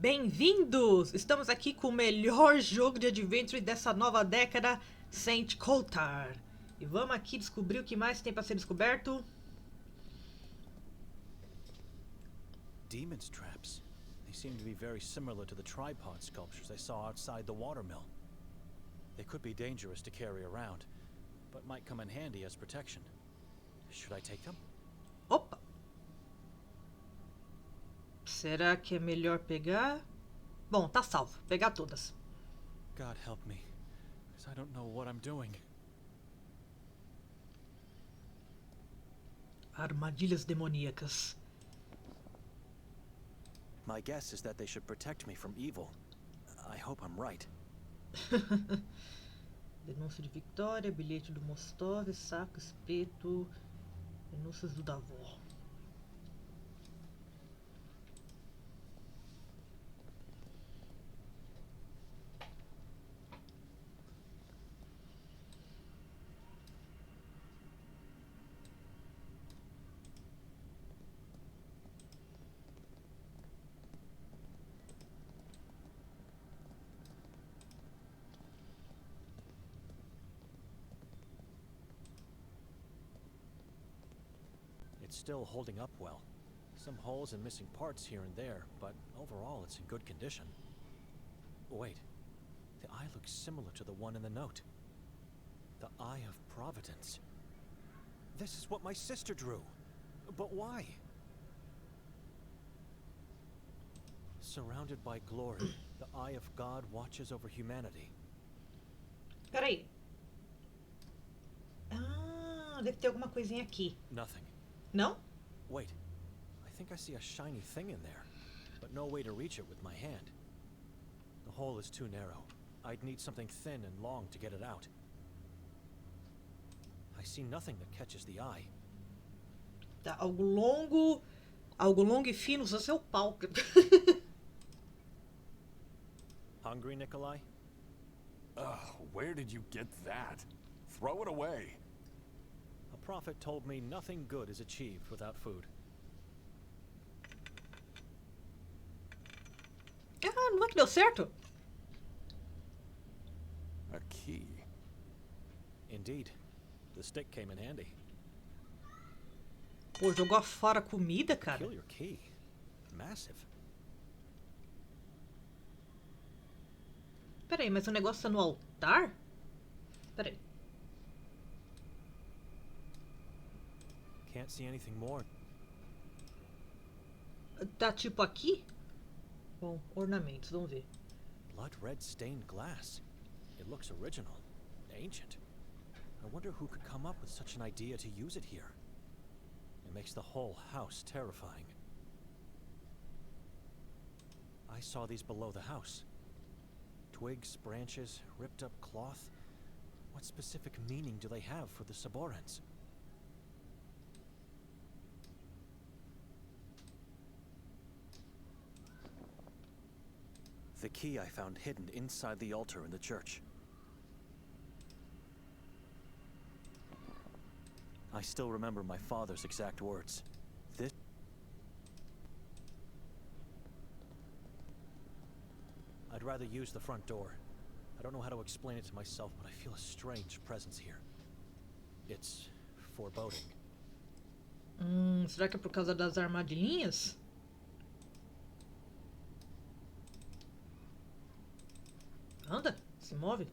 Bem-vindos! Estamos aqui com o melhor jogo de adventure dessa nova década, Saint Kotar. E vamos aqui descobrir o que mais tem para ser descoberto. Demon's traps. They seem to be very similar to the tripod sculptures I saw outside the watermill. They could be dangerous to carry around, but might come in handy as protection. Should I take them? Opa! Será que é melhor pegar? Bom, tá salvo. Pegar todas. God help me, because I don't know what I'm doing. Armadilhas demoníacas. My guess is that they should protect me from evil. I hope I'm right. Denúncia de Vitória, bilhete do Mostov, saco, espeto, denúncias do Davó. It's still holding up well. Some holes and missing parts here and there, but overall it's in good condition. Wait, the eye looks similar to the one in the note. The Eye of Providence. This is what my sister drew. But why? Surrounded by glory, the eye of God watches over humanity. Peraí. Ah, deve ter alguma coisinha aqui. Nothing. Não? Wait, I think I see a shiny thing in there, but no way to reach it with my hand. The hole is too narrow. I'd need something thin and long to get it out. I see nothing that catches the eye. Tá, algo longo e fino, usa seu pau. Hungry, Nikolai? Where did you get that? Throw it away. A prophet told me nothing good is achieved without food. Ah, não é que deu certo? A key. Indeed. The stick came in handy. Pô, jogou fora a comida, cara. Peculiar key. Massive. Peraí, mas o negócio tá no altar? Peraí. Can't see anything more. Tá tipo aqui? Bom, ornamentos, vamos ver. Blood red stained glass. It looks original. Ancient. I wonder who could come up with such an idea to use it here. It makes the whole house terrifying. I saw these below the house. Twigs, branches, ripped up cloth. What specific meaning do they have for the Saborans? The key I found hidden inside the altar in the church. I still remember my father's exact words. This... I'd rather use the front door. I don't know how to explain it to myself, but I feel a strange presence here. It's foreboding. Será que é por causa das armadilhinhas? Anda, se move.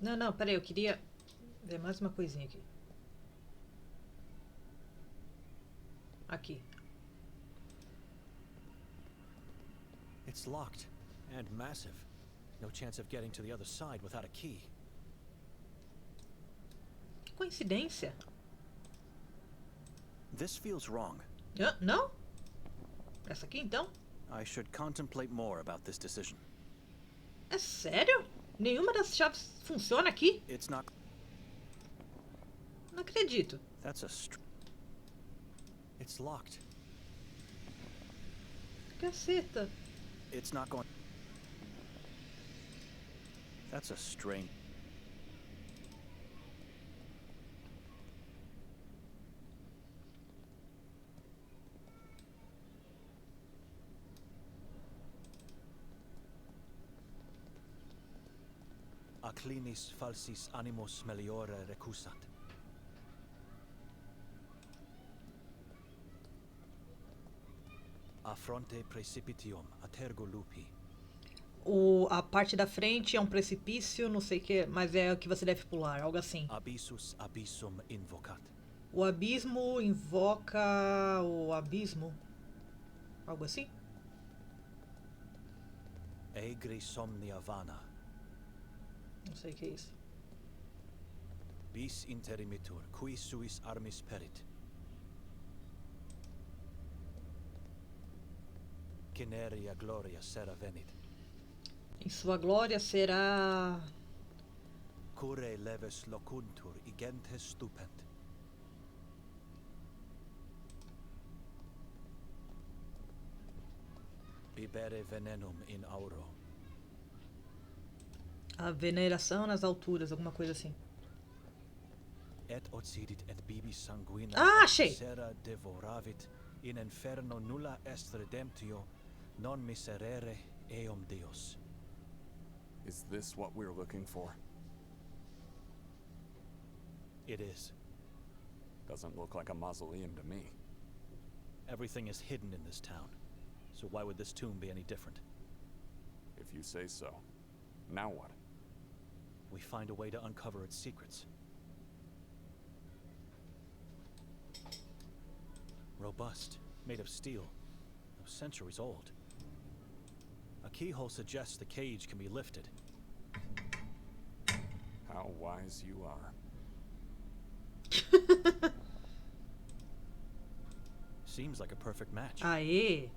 Não, peraí, eu queria ver mais uma coisinha aqui. Aqui. It's locked and massive. No chance of getting to the other side without a key. Que coincidência. This feels wrong. Não? Essa aqui então? I should contemplate more about this decision. É sério? Nenhuma das chaves funciona aqui? It's not... Não acredito. That's a... It's locked. Caceta. It's not going... That's a strange... Acclinis falsis animos meliore recusat. A fronte precipitium atergo lupi. A parte da frente é um precipício, não sei o que, mas é o que você deve pular, algo assim. Abyssus abyssum invocat. O abismo invoca o abismo. Algo assim? Egri somnia vana. Não sei o que é isso. Bis interimitur, qui suis armis perit. Cineria gloria sera venit. Em sua glória será... Cure leves locuntur, igentes stupent. Bibere venenum in auro. A veneração nas alturas, alguma coisa assim. Et occidit et bibi sanguina achei! sera devoravit, in inferno nulla est redemptio, non miserere eum Deus. Is this what we're looking for? It is. Doesn't look like a mausoleum to me. Everything is hidden in this town, so why would this tomb be any different? If you say so. Now what? We find a way to uncover its secrets. Robust, made of steel, centuries old. A keyhole suggests the cage can be lifted. How wise you are. Seems like a perfect match. Aê!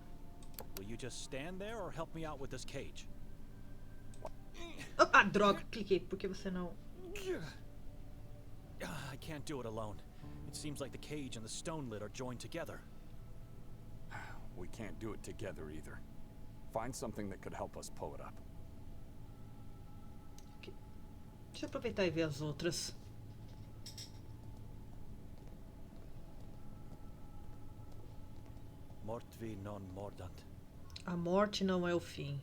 Will you just stand there or help me out with this cage? Ah, droga, cliquei. Por que você não... I can't do it alone. It seems like the cage and the stone lid are joined together. We can't do it together either. Find something that could help us pull it up. Okay. Deixa eu aproveitar e ver as outras. Mortvi non mordant. A morte não é o fim.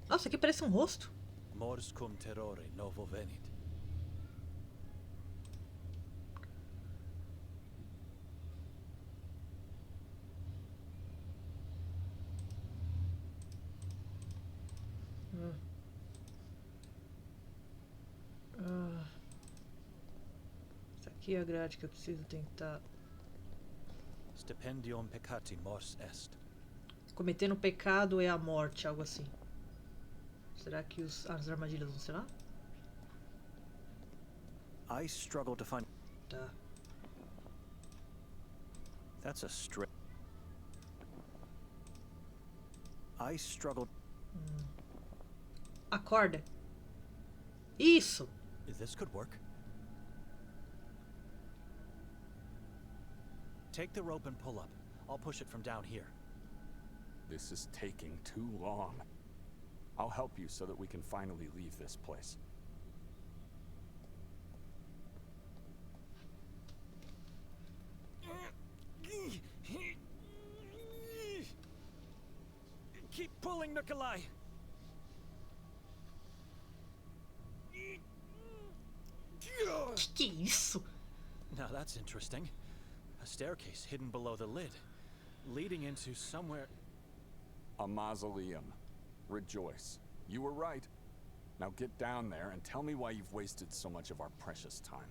Nossa, aqui parece um rosto. Mors cum terrore novo venit. Essa aqui é a grade que eu preciso tentar. Stipendium peccati mors est. Cometendo pecado é a morte, algo assim. Será que as armadilhas vão ser lá? I struggle to find... Tá. That's a straight... I struggled... A corda. Isso! This could work. Take the rope and pull up. I'll push it from down here. This is taking too long. I'll help you so that we can finally leave this place. Keep pulling, Nikolai. Que é isso? Now that's interesting. A staircase hidden below the lid, leading into somewhere... A mausoleum. Rejoice. You were right. Now get down there and tell me why you've wasted so much of our precious time.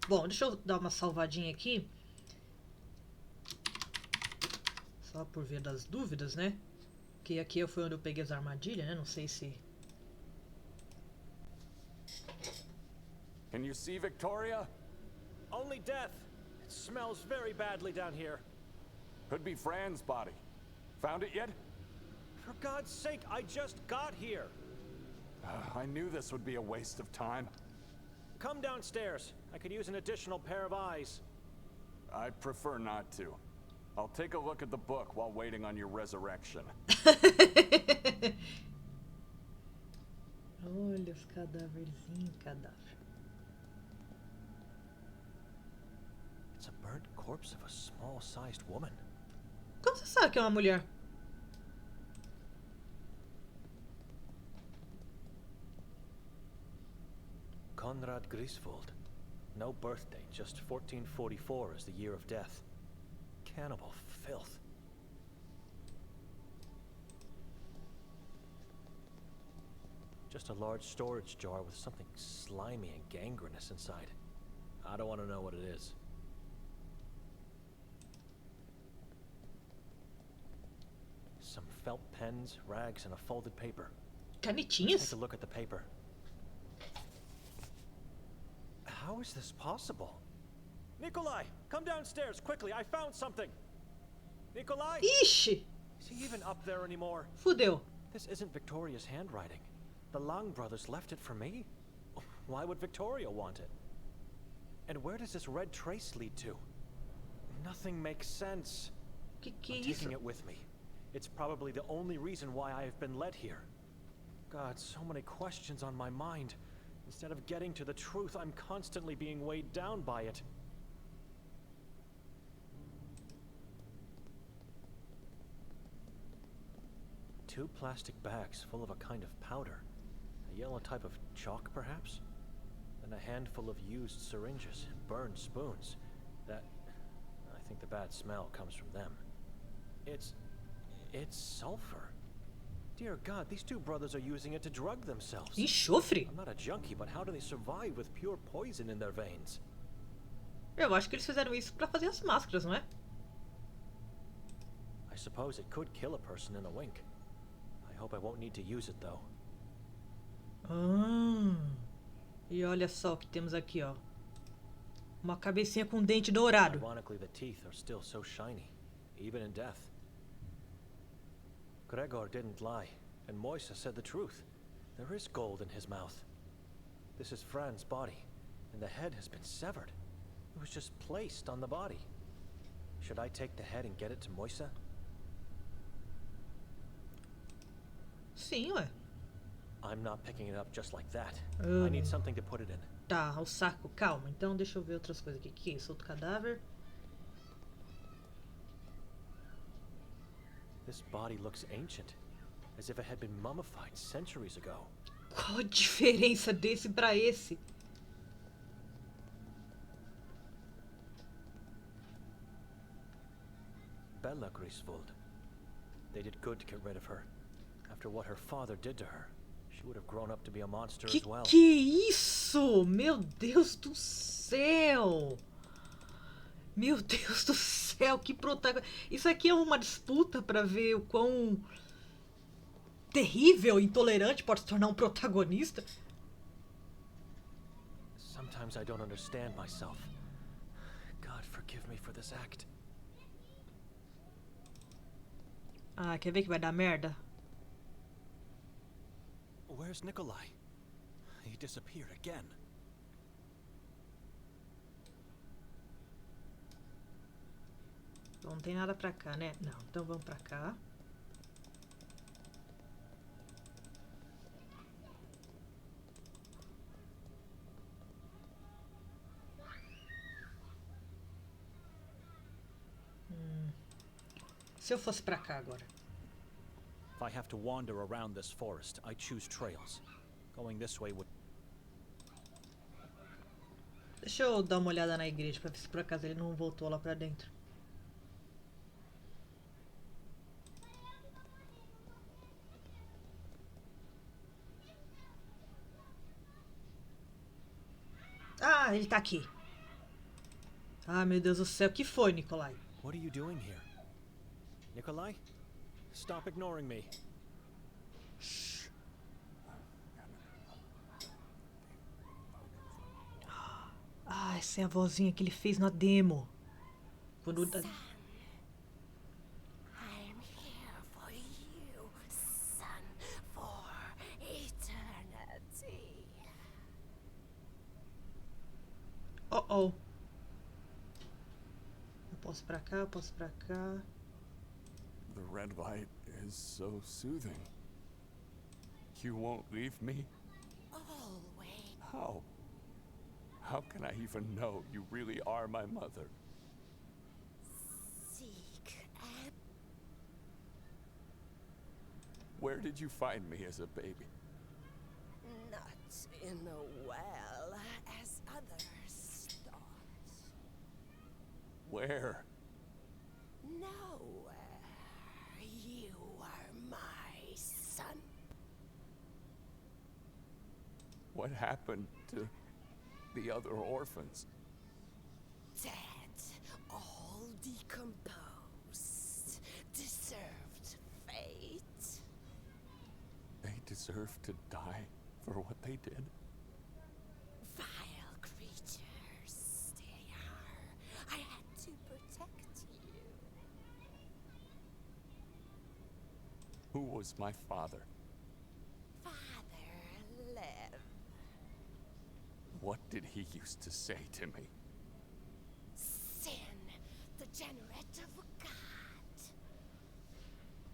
Bom, deixa eu dar uma salvadinha aqui. Só por via das dúvidas, né? Que aqui foi onde eu peguei as armadilhas, né? Não sei se... Can you see Victoria? Only death. It smells very badly down here. Could be Fran's body. Found it yet? For God's sake, I just got here. I knew this would be a waste of time. Come downstairs. I could use an additional pair of eyes. I prefer not to. I'll take a look at the book while waiting on your resurrection. Olha os cadáverzinhos, cadáver. It's a burnt corpse of a small-sized woman. Como você sabe que é uma mulher? Conrad Griswold. No birth date, just 1444 as the year of death. Cannibal filth. Just a large storage jar with something slimy and gangrenous inside. I don't want to know what it is. Some felt pens, rags, and a folded paper. Canetinhas? Take a look at the paper. How is this possible? Nikolai, come downstairs quickly. I found something. Nikolai? Ixi! Is he even up there anymore? Fudeu. This isn't Victoria's handwriting. The Lang brothers left it for me. Why would Victoria want it? And where does this red trace lead to? Nothing makes sense. Que I'm é taking isso? it with me. It's probably the only reason why I have been led here. God, so many questions on my mind. Instead of getting to the truth, I'm constantly being weighed down by it. Two plastic bags full of a kind of powder. A yellow type of chalk, perhaps? Then a handful of used syringes, burned spoons. I think the bad smell comes from them. It's sulfur. Dear God, these two brothers are using it to drug themselves. Enxofre? I'm not a junkie, but how do they survive with pure poison in their veins? Eu acho que eles fizeram isso pra fazer as máscaras, não é? I suppose it could kill a person in a wink. I hope I won't need to use it, though. E olha só o que temos aqui, ó. Uma cabecinha com dente dourado. Ironically, the teeth are still so shiny, even in death. Gregor didn't lie, and Moisa said the truth. There is gold in his mouth. This is Fran's body, and the head has been severed. It was just placed on the body. Should I take the head and get it to Moisa? Sim, ué. I'm not picking it up just like that. Oh. I need something to put it in. Tá, o saco, calma. Então deixa eu ver outras coisas aqui. Que isso? Outro cadáver. This body looks ancient, as if it had been mummified centuries ago. Qual a diferença desse pra esse? Bella Griswold. They did good to get rid of her. After what her father did to her, she would have grown up to be a monster as well. Que isso? Meu Deus do céu! Meu Deus do céu, que protagonista. Isso aqui é uma disputa pra ver o quão terrível e intolerante pode se tornar um protagonista. Sometimes I don't understand myself. God, forgive me for this act. Ah, quer ver que vai dar merda? Where's Nikolai? He disappeared again. Não tem nada pra cá, né? Não, então vamos pra cá. Se eu fosse pra cá agora. If I have to wander around this forest, I choose trails. Going this way would... Deixa eu dar uma olhada na igreja pra ver se por acaso ele não voltou lá pra dentro. Ah, ele tá aqui. Ah, meu Deus do céu, o que foi, Nikolai? What are you doing here? Nikolai? Stop ignoring me. Shh. Ah, essa é a vozinha que ele fez na demo. Quando... I'm here for you, son, for eternity. Oh, oh. Eu posso ir pra cá, eu posso ir pra cá. The red light is so soothing. You won't leave me? How? How can I even know you really are my mother? Seek and Where did you find me as a baby? not in a well as others thought. Where? Nowhere. You are my son. What happened to the other orphans? Dead, all decomposed, deserved fate. They deserve to die for what they did? Vile creatures they are. I had to protect you. Who was my father? Father, live. What did he used to say to me? Sin, the generate of God.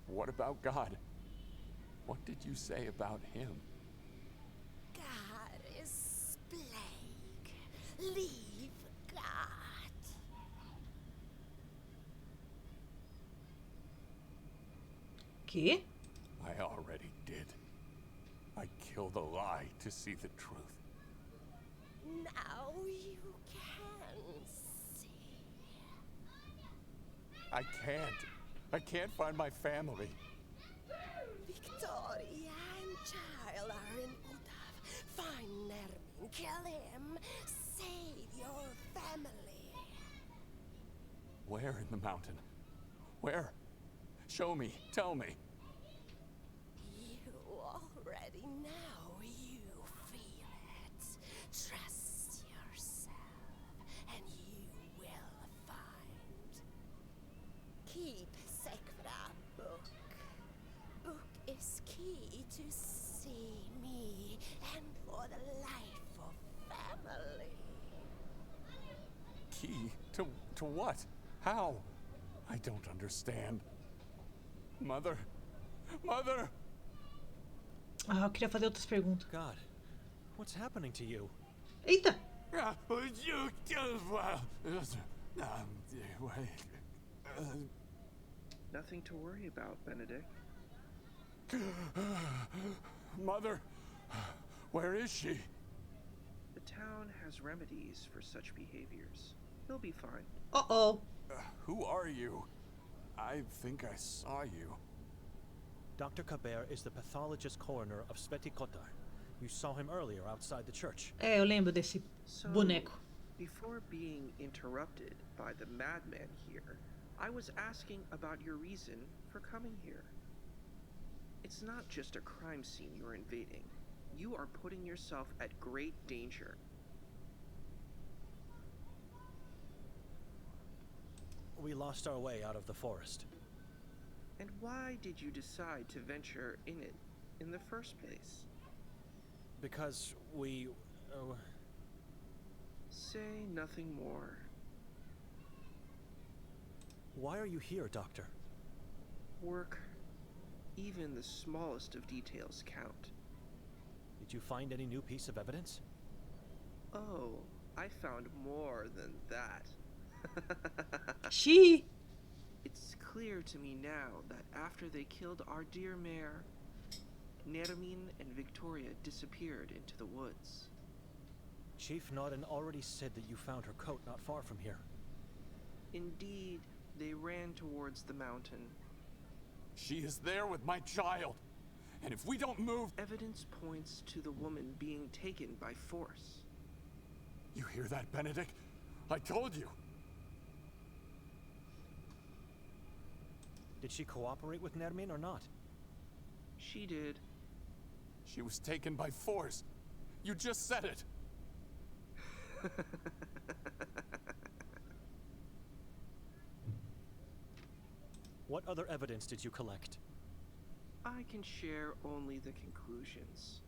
What about God? What did you say about him? God is plague. Leave God. Que? I already did. I killed a lie to see the truth. Now you can see. I can't. I can't find my family. Victoria and child are in Udav. Find Nermin, kill him, save your family. Where in the mountain? Where? Show me. Tell me. You already know. You feel it. Trust yourself, and you will find. Keep Sekra book. Book is key to see me and for the life of family. Key to what? How? I don't understand. Mother. Mother! Ah, eu queria fazer outras perguntas. God, what's happening to you? Eita! Nothing to worry about, Benedict. Mother, where is she? The town has remedies for such behaviors. He'll be fine. Uh-oh. Who are you? I think I saw you. Dr. Kabir is the pathologist coroner of Sveti Kotar. You saw him earlier outside the church. É, eu lembro desse So, boneco. before being interrupted by the madman here, I was asking about your reason for coming here. It's not just a crime scene you're invading. You are putting yourself at great danger. We lost our way out of the forest. And why did you decide to venture in it in the first place? Because we... Say nothing more. Why are you here, Doctor? Work. Even the smallest of details count. Did you find any new piece of evidence? Oh, I found more than that. Xiii! It's clear to me now that after they killed our dear mayor, Nermin and Victoria disappeared into the woods. Chief Nodden already said that you found her coat not far from here. Indeed, they ran towards the mountain. She is there with my child. And if we don't move... Evidence points to the woman being taken by force. You hear that, Benedict? I told you. Did she cooperate with Nermin or not? She did. She was taken by force. You just said it. What other evidence did you collect? I can share only the conclusions.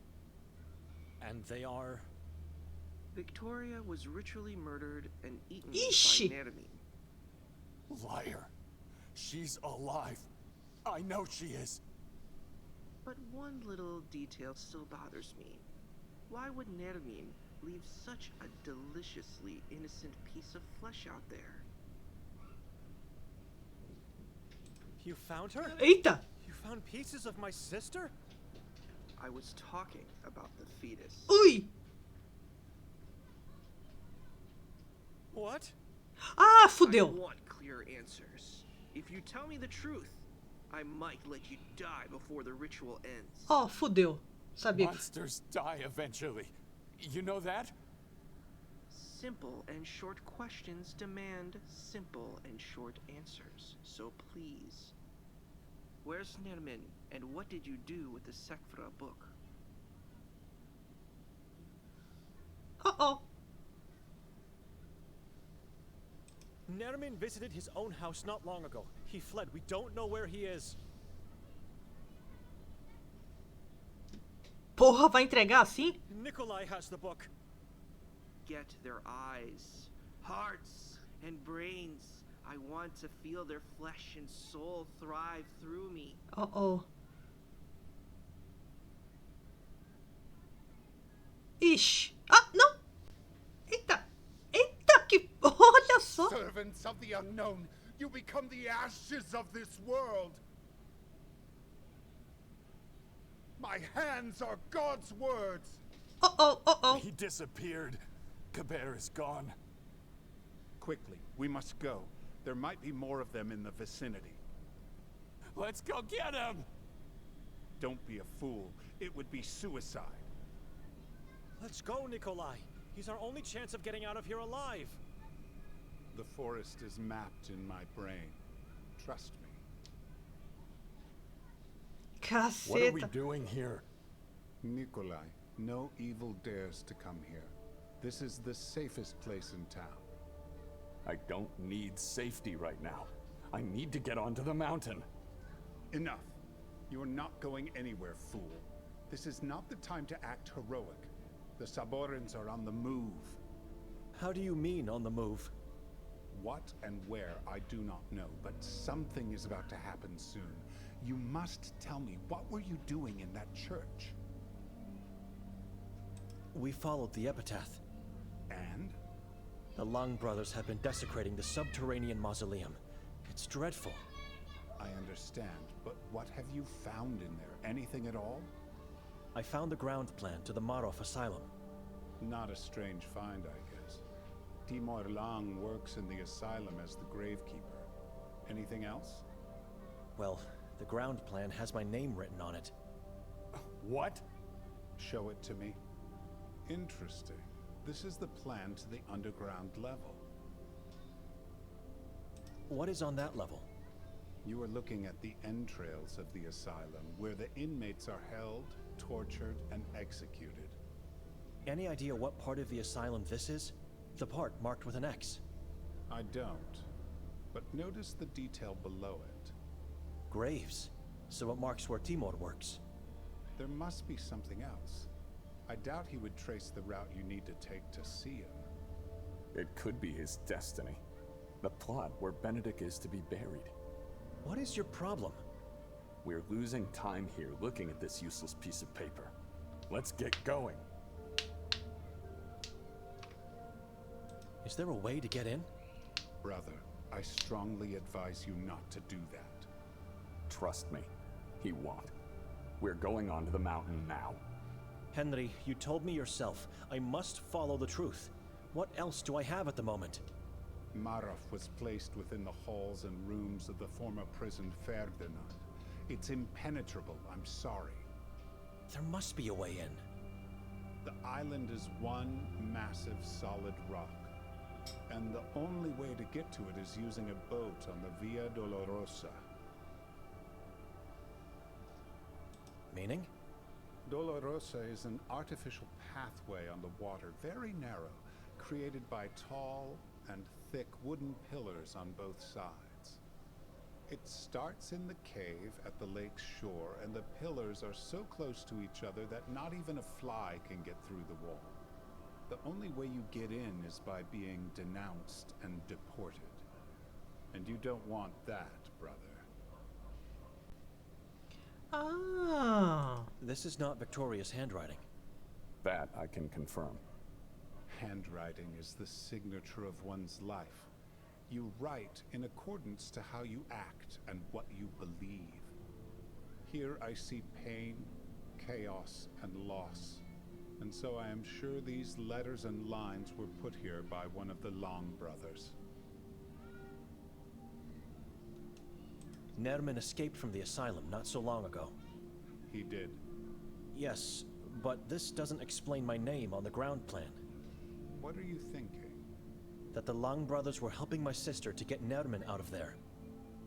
And they are... Victoria was ritually murdered and eaten Ishi. by Nermin. Liar. She's alive. I know she is. But one little detail still bothers me. Why would Nermin leave such a deliciously innocent piece of flesh out there? You found her? Eita! You found pieces of my sister? I was talking about the fetus. Ui! What? Ah, I fudeu! want clear answers. If you tell me the truth, I might let you die before the ritual ends. Ó, fudeu. Sabia que... Monsters die eventually. You know that? Simple and short questions demand simple and short answers. So please. Where's Nermin, and what did you do with the Sekfra book? Uh-oh. Nermin visited his own house not long ago. He fled. We don't know where he is. Porra, vai entregar assim? Nikolai has the book. Get their eyes, hearts, and brains. I want to feel their flesh and soul thrive through me. Uh-oh. Ixi. Ah, não! Eita! Eita, que... Olha só! Servants of the unknown, you become the ashes of this world. My hands are God's words. Uh-oh, uh-oh. He disappeared. Kabir is gone. Quickly, we must go. There might be more of them in the vicinity. Let's go get him! Don't be a fool. It would be suicide. Let's go, Nikolai. He's our only chance of getting out of here alive. The forest is mapped in my brain. Trust me. What are we Caceta. doing here? Nikolai, no evil dares to come here. This is the safest place in town. I don't need safety right now. I need to get onto the mountain. Enough. You are not going anywhere, fool. This is not the time to act heroic. The Saborans are on the move. How do you mean on the move? What and where, I do not know, but something is about to happen soon. You must tell me, what were you doing in that church? We followed the epitaph. And? The Lang brothers have been desecrating the subterranean mausoleum. It's dreadful. I understand, but what have you found in there? Anything at all? I found the ground plan to the Marov asylum. Not a strange find, I guess. Timur Lang works in the asylum as the gravekeeper. Anything else? Well, the ground plan has my name written on it. What? Show it to me. Interesting. This is the plan to the underground level. What is on that level? You are looking at the entrails of the asylum, where the inmates are held, tortured, and executed. Any idea what part of the asylum this is? The part marked with an X. I don't. But notice the detail below it. Graves. So it marks where Timur works. There must be something else. I doubt he would trace the route you need to take to see him. It could be his destiny. The plot where Benedict is to be buried. What is your problem? We're losing time here looking at this useless piece of paper. Let's get going. Is there a way to get in? Brother, I strongly advise you not to do that. Trust me, he won't. We're going onto the mountain now. Henry, you told me yourself, I must follow the truth. What else do I have at the moment? Marov was placed within the halls and rooms of the former prison Ferdinand. It's impenetrable, I'm sorry. There must be a way in. The island is one massive solid rock. And the only way to get to it is using a boat on the Via Dolorosa. Meaning? Dolorosa is an artificial pathway on the water, very narrow, created by tall and thick wooden pillars on both sides. It starts in the cave at the lake's shore, and the pillars are so close to each other that not even a fly can get through the wall. The only way you get in is by being denounced and deported. And you don't want that, brother. Ah. This is not Victoria's handwriting. That I can confirm. Handwriting is the signature of one's life. You write in accordance to how you act and what you believe. Here I see pain, chaos, and loss. And so I am sure these letters and lines were put here by one of the Long brothers. Nerman escaped from the asylum not so long ago. He did. Yes, but this doesn't explain my name on the ground plan. What are you thinking? That the Lang brothers were helping my sister to get Nerman out of there.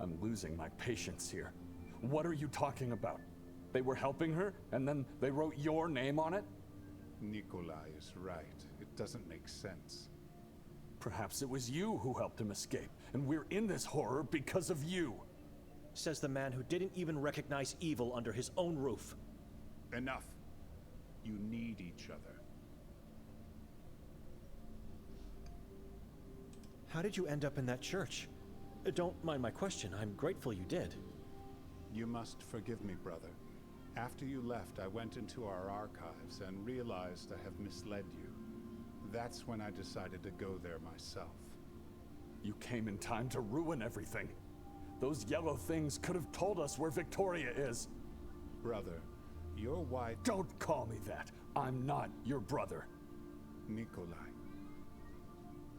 I'm losing my patience here. What are you talking about? They were helping her, and then they wrote your name on it? Nikolai is right. It doesn't make sense. Perhaps it was you who helped him escape, and we're in this horror because of you. Says the man who didn't even recognize evil under his own roof. Enough. You need each other. How did you end up in that church? Don't mind my question. I'm grateful you did. You must forgive me, brother. After you left, I went into our archives and realized I have misled you. That's when I decided to go there myself. You came in time to ruin everything. Those yellow things could have told us where Victoria is. Brother, your wife... Don't call me that. I'm not your brother. Nikolai,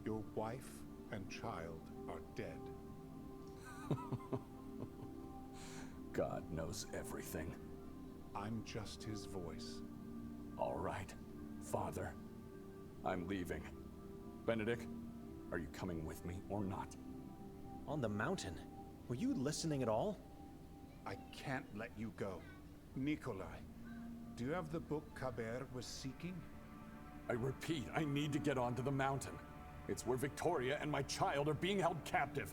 your wife and child are dead. God knows everything. I'm just his voice. All right, Father. I'm leaving. Benedict, are you coming with me or not? On the mountain? Were you listening at all? I can't let you go. Nikolai, do you have the book Kaber was seeking? I repeat, I need to get onto the mountain. It's where Victoria and my child are being held captive.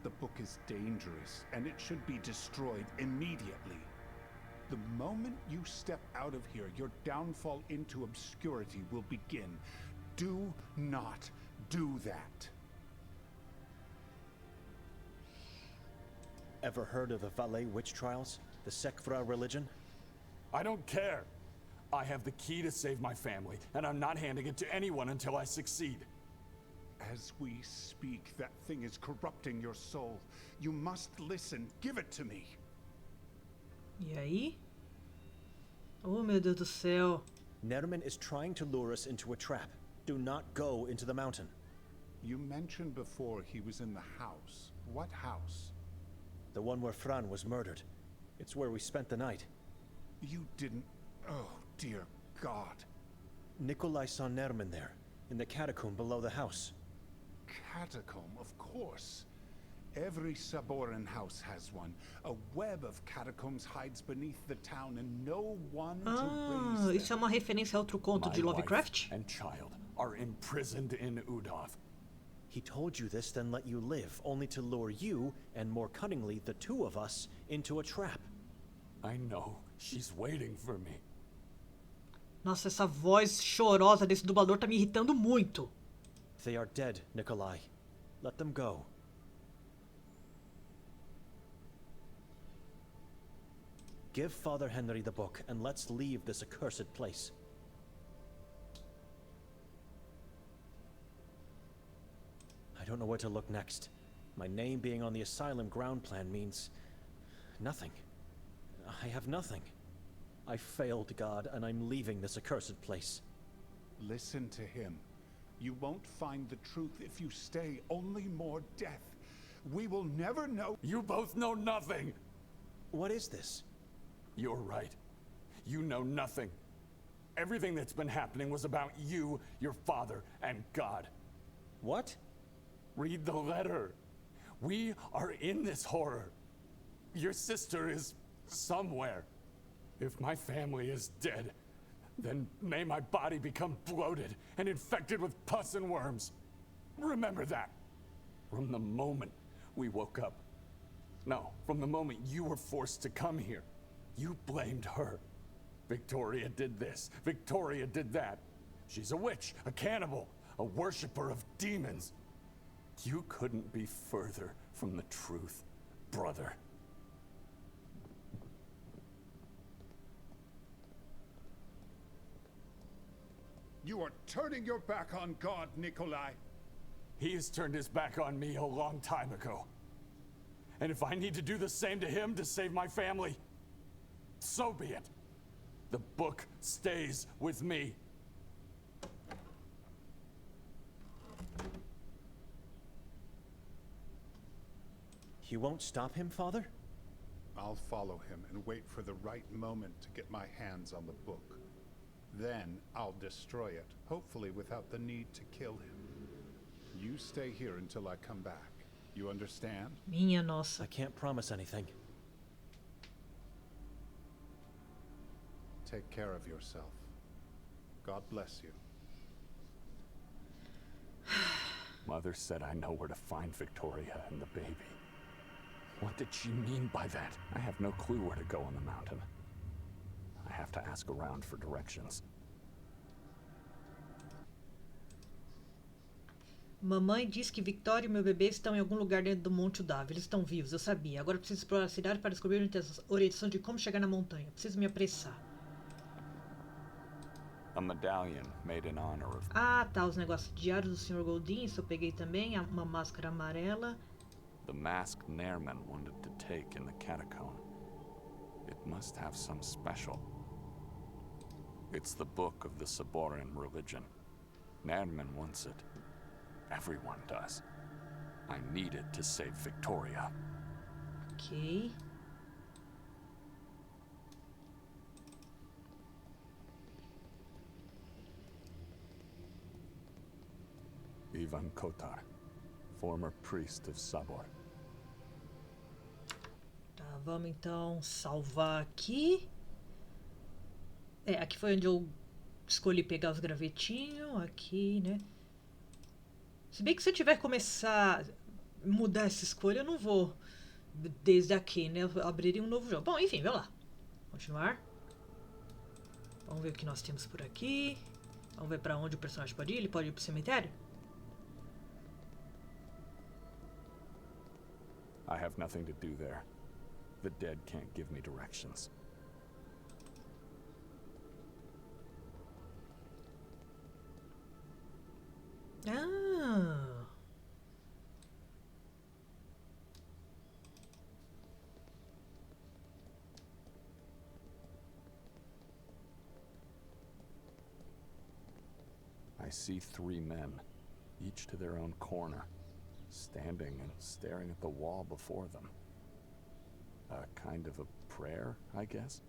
The book is dangerous, and it should be destroyed immediately. The moment you step out of here, your downfall into obscurity will begin. Do not do that. Ever heard of the Valais witch trials? The Sekfra religion? I don't care. I have the key to save my family, and I'm not handing it to anyone until I succeed. As we speak, that thing is corrupting your soul. You must listen. Give it to me. E aí? Oh, meu Deus do céu. Nerman is trying to lure us into a trap. Do not go into the mountain. You mentioned before he was in the house. What house? The one where Fran was murdered. It's where we spent the night. You didn't... Oh, dear God. Nikolai saw Nerman there, in the catacomb below the house. Catacomb, of course. Every Saboran house has one. A web of catacombs hides beneath the town and no one to raise Isso é them. uma referência a outro conto de My Lovecraft? wife and child are imprisoned in Udov. He told you this, then let you live, only to lure you, and more cunningly, the two of us, into a trap. I know. She's waiting for me. Nossa, essa voz chorosa desse dublador tá me irritando muito. They are dead, Nikolai. Let them go. Give Father Henry the book, and let's leave this accursed place. I don't know where to look next. My name being on the asylum ground plan means nothing. I have nothing. I failed God, and I'm leaving this accursed place. Listen to him. You won't find the truth if you stay. Only more death. We will never know. You both know nothing. What is this? You're right. You know nothing. Everything that's been happening was about you, your father, and God. What? Read the letter. We are in this horror. Your sister is somewhere. If my family is dead, then may my body become bloated and infected with pus and worms. Remember that. From the moment we woke up. No, from the moment you were forced to come here. You blamed her. Victoria did this. Victoria did that. She's a witch, a cannibal, a worshiper of demons. You couldn't be further from the truth, brother. You are turning your back on God, Nikolai. He has turned his back on me a long time ago. And if I need to do the same to him to save my family, so be it. The book stays with me. You won't stop him, Father? I'll follow him and wait for the right moment to get my hands on the book. Then I'll destroy it, hopefully without the need to kill him. You stay here until I come back. You understand? Minha nossa. I can't promise anything. Take care of yourself. God bless you. Mother said I know where to find Victoria and the baby. What did she mean by that? I have no clue where to go on the mountain. I have to ask around for directions. Mamãe diz que Victoria e meu bebê estão em algum lugar dentro do Monte Udave. Eles estão vivos, eu sabia. Agora preciso explorar a cidade para descobrir a orientação de como chegar na montanha. Preciso me apressar. A medallion made in honor of... Ah, tá. Os negócios diários do Sr. Goldin. Isso eu peguei também. Uma máscara amarela. The masked Nairman wanted to take in the catacomb. It must have some special. It's the book of the Saboran religion. Nairman wants it. Everyone does. I need it to save Victoria. Ok. Ivan Kotar, former priest of Sabor. Tá, vamos então salvar aqui. É, aqui foi onde eu escolhi pegar os gravetinhos. Aqui, né? Se bem que se eu tiver que começar a mudar essa escolha, eu não vou desde aqui, né? Eu abriria um novo jogo. Bom, enfim, vamos lá. Continuar. Vamos ver o que nós temos por aqui. Vamos ver pra onde o personagem pode ir. Ele pode ir pro cemitério? I have nothing to do there. The dead can't give me directions. Ah. I see 3 men, each to their own corner, standing and staring at the wall before them. A kind of a prayer, I guess?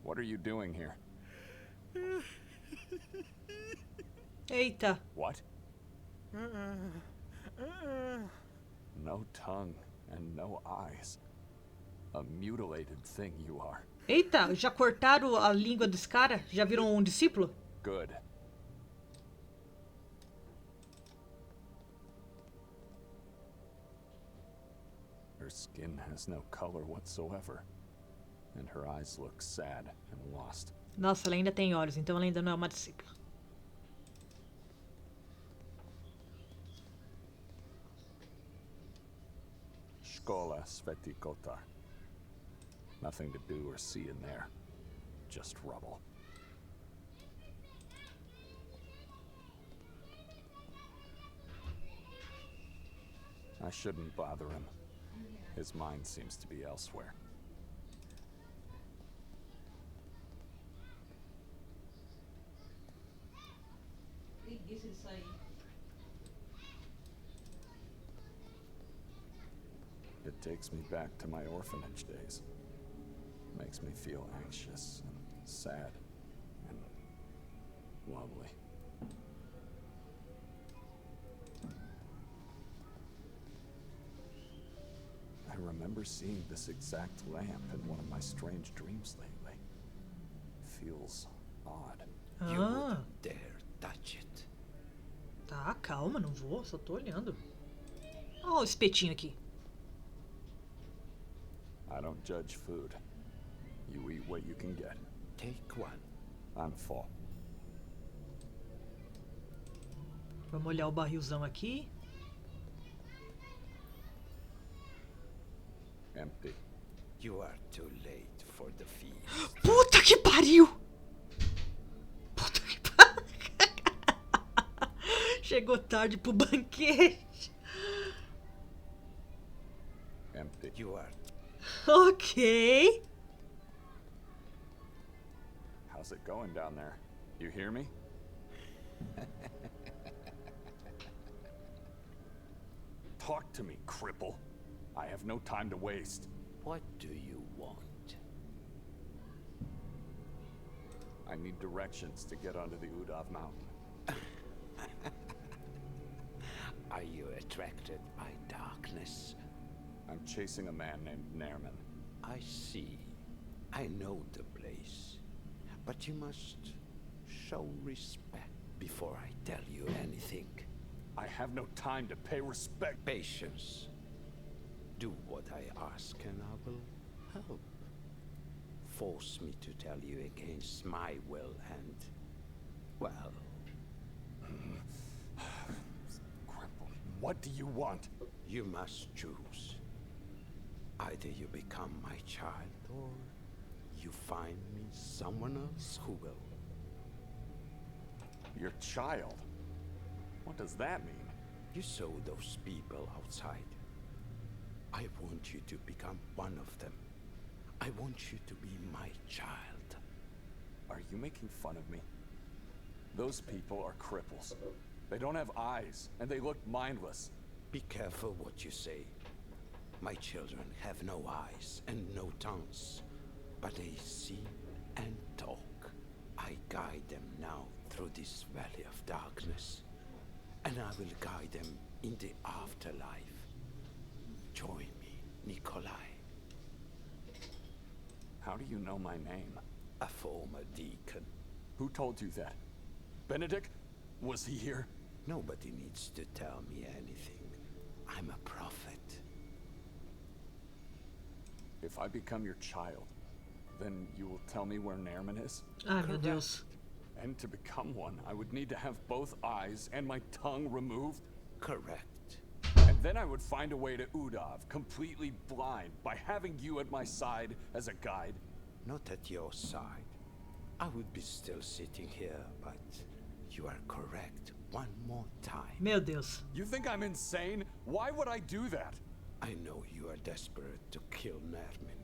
What are you doing here? Eita. What? No tongue and no eyes. A mutilated thing you are. Eita, já cortaram a língua desse cara? Já viram um discípulo? Good. Her skin has no color whatsoever, and her eyes look sad and lost. Nossa, ela ainda tem olhos, então ela ainda não é uma discípula. Škola Sveti Kotar. Nothing to do or see in there. Just rubble. I shouldn't bother him. His mind seems to be elsewhere. It takes me back to my orphanage days. Makes me feel anxious and sad and lovely. I remember seeing this exact lamp in one of my strange dreams lately. Feels odd. You Ah, wouldn't dare touch it. tá, calma, não vou, só tô olhando. Ó, o espetinho aqui. I don't judge food. You eat what you can get. Take one. I'm full. Vamos olhar o barrilzão aqui. Empty. You are too late for the feast. Puta que pariu! Puta que pariu! Chegou tarde pro banquete. Empty. You are Ok. How's it going down there? You hear me? Talk to me, cripple. I have no time to waste. What do you want? I need directions to get onto the Udav Mountain. Are you attracted by darkness? I'm chasing a man named Nerman. I see. I know the place. But you must show respect before I tell you anything. I have no time to pay respect. Patience. Do what I ask and I will help. Force me to tell you against my will and, well... Cripple, what do you want? You must choose. Either you become my child or you find me someone else who will. Your child? What does that mean? You saw those people outside. I want you to become one of them. I want you to be my child. Are you making fun of me? Those people are cripples. They don't have eyes, and they look mindless. Be careful what you say. My children have no eyes and no tongues, but they see and talk. I guide them now through this valley of darkness, and I will guide them in the afterlife. Join me, Nikolai. How do you know my name? A former deacon. Who told you that? Benedict? Was he here? Nobody needs to tell me anything. I'm a prophet. If I become your child, then you will tell me where Nerman is? Ai, meu Deus. And to become one, I would need to have both eyes and my tongue removed? Correct. And then I would find a way to Udav, completely blind, by having you at my side as a guide? Not at your side. I would be still sitting here, but you are correct one more time. Meu Deus. You think I'm insane? Why would I do that? I know you are desperate to kill Nermin.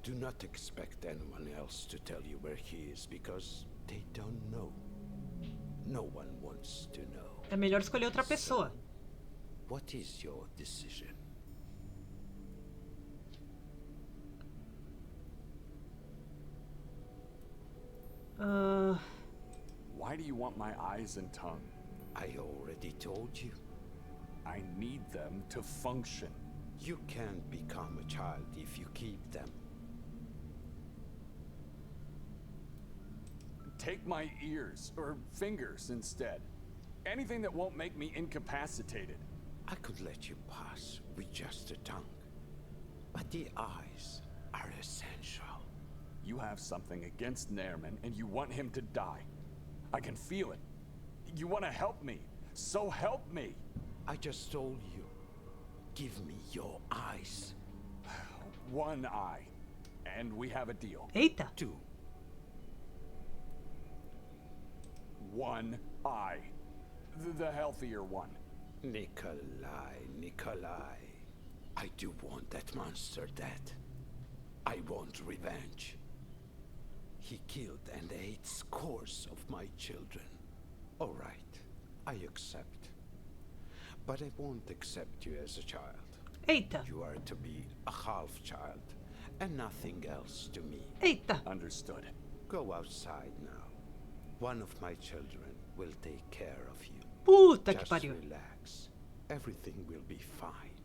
Do not expect anyone else to tell you where he is, because they don't know. No one wants to know. É melhor escolher outra pessoa. What is your decision? Why do you want my eyes and tongue? I already told you. I need them to function. You can't become a child if you keep them. Take my ears, or fingers instead. Anything that won't make me incapacitated. I could let you pass with just a tongue. But the eyes are essential. You have something against Nerman, and you want him to die. I can feel it. You want to help me. So help me. I just told you. Give me your eyes. One eye. And we have a deal. Eita. 2. One eye. The healthier one. Nikolai. I do want that monster dead. I want revenge. He killed and ate scores of my children. All right, I accept. But I won't accept you as a child. Eita. You are to be a half-child and nothing else to me. Eita. Understood. Go outside now. One of my children will take care of you. Puta que Just pariu. relax. Everything will be fine.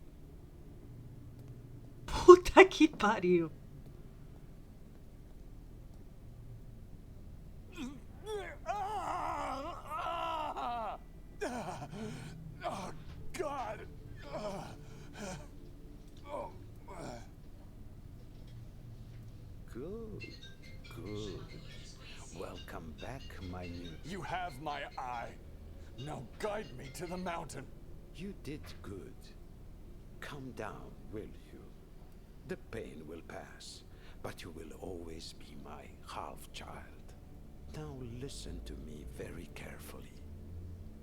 Puta que pariu. Oh, God. Good. Welcome back, my new... You have my eye. Now guide me to the mountain. You did good. Calm down, will you? The pain will pass, but you will always be my half-child. Now listen to me very carefully.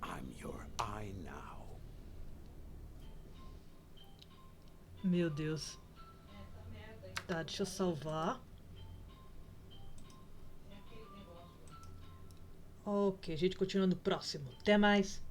I'm your I now. Meu Deus. Tá, deixa eu salvar. Ok, a gente continua no próximo. Até mais.